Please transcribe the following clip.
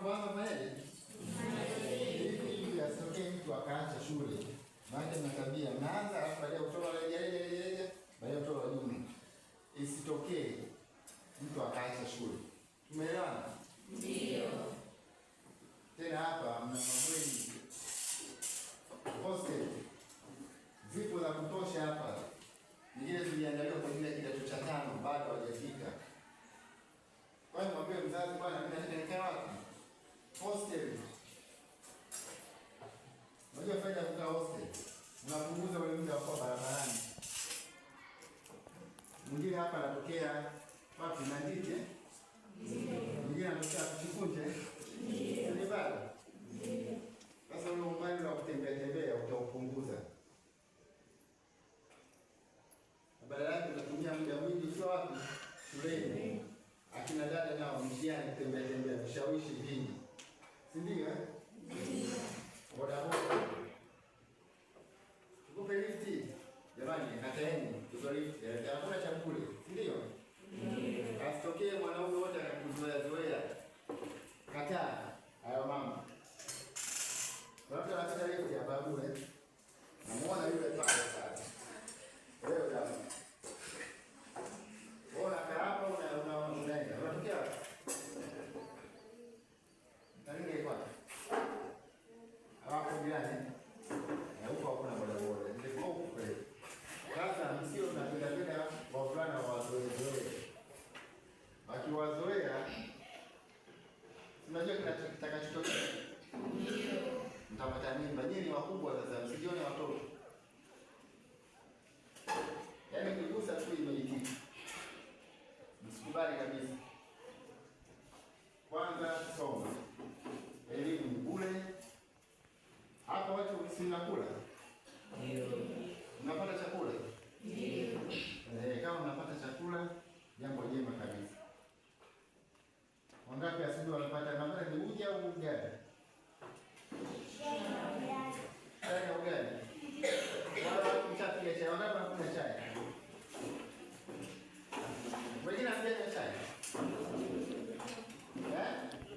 mnapoanza kufanyaje? Hivi asitokee mtu akaacha shule. Maana mna tabia mnaanza alafu baadaye kutoa rejelea, baadaye kutoa jumla. Isitokee mtu akaacha shule. Tumeelewana? Ndio. Tena hapa mna mabweni. Hostel. Zipo za kutosha hapa. Nyingine ziliandaliwa kwa ajili ya kidato cha 5 bado hawajafika. Kwa hiyo mwambie mzazi bwana mimi nataka nikae wapi? Hostel. Unajua faida ya kukaa hostel? Unapunguza ule muda wa barabarani. Mwingine hapa anatokea wapi? Nandike? Mwingine anatokea Kikunje? Ni bado? Sasa ule umbali wa kutembea tembea utaupunguza. Badala yake unatumia muda mwingi ukiwa wapi? Shuleni. Akina dada nao mjiani kutembea tembea, ushawishi vingi. Si ndio eh? Ndio. Boda boda. Tukupe lifti. Jamani, kataeni, tuko lifti. Hakuna chakula, si ndio? Ndio. Asitokee mwanaume wote akakuzoea zoea. Kataa. Hayo mama. Watu wanataka lifti hapa bure. Namuona yule pale sasa. Leo jamaa. Bora hapa unaenda. Unatokea wapi? Nani kwa? Hapo jirani. Na huko hakuna bodaboda. Ndio huko kule. Sasa msio tunapenda wavulana wazoezoe. Wakiwazoea unajua kitakachotokea. Ndio. Mtapata mimba. Nyinyi wakubwa sasa msijione watoto. Yaani kugusa tu imeitika. Msikubali kabisa. Kwanza soma. Elimu ni bure. Hapa watu si mnakula? Ndio. Mnapata chakula? Ndio. Kama mnapata chakula, jambo jema kabisa. Wangapi asubuhi wanapata nambari ni uji au ugali?